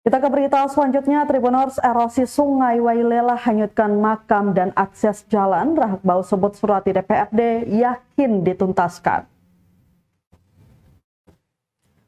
Kita ke berita selanjutnya, Tribuners, erosi Sungai Wailela hanyutkan makam dan akses jalan. Rahak Bau sebut Surati DPRD yakin dituntaskan.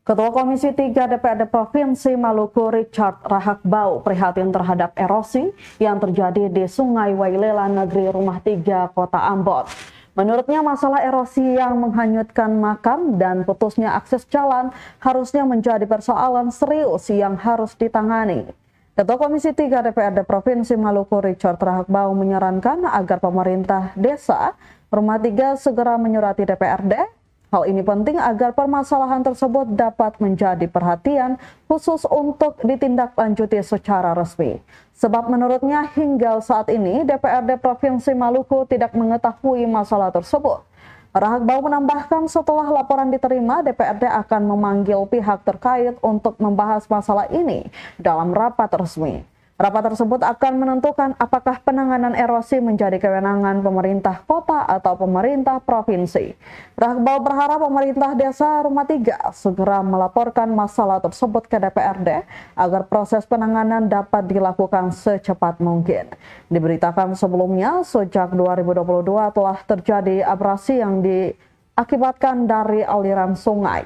Ketua Komisi 3 DPRD Provinsi Maluku Richard Rahak Bau prihatin terhadap erosi yang terjadi di Sungai Wailela, Negeri Rumah 3, Kota Ambon. Menurutnya masalah erosi yang menghanyutkan makam dan putusnya akses jalan harusnya menjadi persoalan serius yang harus ditangani. Ketua Komisi 3 DPRD Provinsi Maluku Richard Rahak Bau menyarankan agar pemerintah desa Rumah 3 segera menyurati DPRD. Hal ini penting agar permasalahan tersebut dapat menjadi perhatian khusus untuk ditindaklanjuti secara resmi. Sebab menurutnya hingga saat ini DPRD Provinsi Maluku tidak mengetahui masalah tersebut. Rahak Bau menambahkan setelah laporan diterima, DPRD akan memanggil pihak terkait untuk membahas masalah ini dalam rapat resmi. Rapat tersebut akan menentukan apakah penanganan erosi menjadi kewenangan pemerintah kota atau pemerintah provinsi. Rahak Bau berharap pemerintah desa Rumah 3 segera melaporkan masalah tersebut ke DPRD agar proses penanganan dapat dilakukan secepat mungkin. Diberitakan sebelumnya, sejak 2022 telah terjadi abrasi yang diakibatkan dari aliran sungai.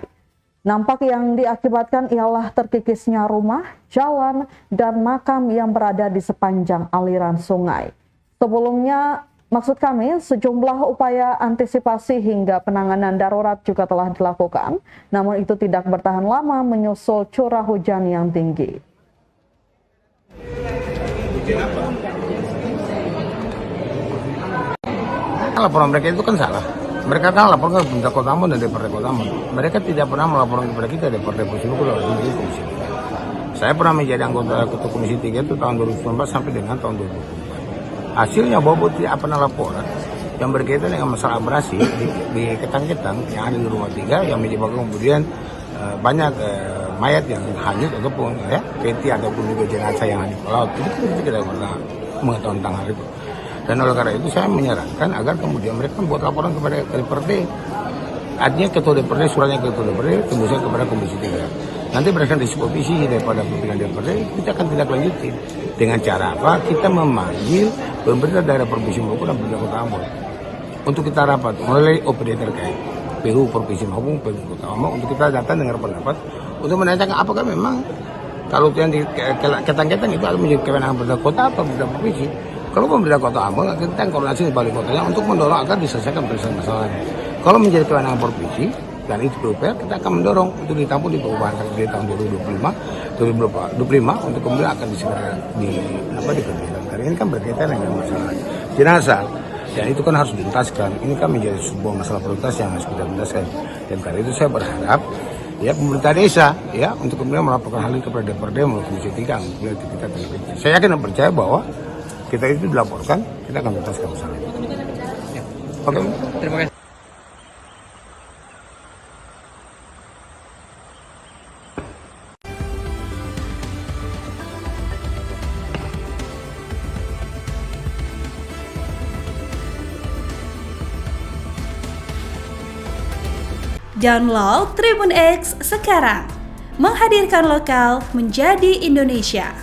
Nampak yang diakibatkan ialah terkikisnya rumah, jalan, dan makam yang berada di sepanjang aliran sungai. Sebelumnya, maksud kami, sejumlah upaya antisipasi hingga penanganan darurat juga telah dilakukan, namun itu tidak bertahan lama menyusul curah hujan yang tinggi. Laporan mereka itu kan salah. Mereka kan laporkan ke pemerintah Kota Ambon dan DPRD Kota Ambon. Mereka tidak pernah melaporkan kepada kita DPRD Provinsi Maluku dan Komisi 3. Saya pernah menjadi anggota Ketua Komisi 3 itu tahun 2019 sampai dengan tahun 2020. Hasilnya bahwa tidak pernah laporan yang berkaitan dengan masalah abrasi di Ketang-Ketang yang ada di Rumah 3 yang menyebabkan kemudian banyak mayat yang hanyut ataupun peti ataupun juga jenazah yang hanyut ke laut. Itu kita tidak pernah mengetahui tentang hal itu. Dan oleh karena itu saya menyarankan agar kemudian mereka membuat laporan kepada DPRD. Artinya ketua DPRD, suratnya ke ketua DPRD, tembusnya kepada Komisi 3. Nanti berdasarkan disposisi daripada pimpinan DPRD, kita akan tindak lanjuti. Dengan cara apa? Kita memanggil pemerintah daerah Provinsi Maluku dan pemerintah Kota Ambon. Untuk kita rapat, mulai OPD terkait. PU Provinsi Maluku, PU Kota Ambon, untuk kita datang dengar pendapat, untuk menanyakan apakah memang kalau yang di Ketang-Ketang itu akan menjadi kewenangan pemerintah kota atau pemerintah provinsi. Kalau pemerintah Kota Ambon, kita koordinasi di balik kotanya untuk mendorong agar diselesaikan masalahnya. Kalau menjadi kewenangan provinsi dan itu PUPR, kita akan mendorong untuk ditampung di perubahan dari tahun 2025 untuk kemudian akan disegera dikerjakan. Karena ini kan berkaitan dengan masalah jenazah dan itu kan harus dituntaskan. Ini kan menjadi sebuah masalah prioritas yang harus kita tuntaskan. Dan karena itu saya berharap ya pemerintah desa ya untuk kemudian melaporkan hal ini kepada DPRD melalui Komisi 3 kemudian kita tindak. Saya yakin dan percaya bahwa kita itu dilaporkan, kita akan tuntaskan masalah itu. Ya. Oke. Terima kasih. Download Tribun X sekarang, menghadirkan lokal menjadi Indonesia.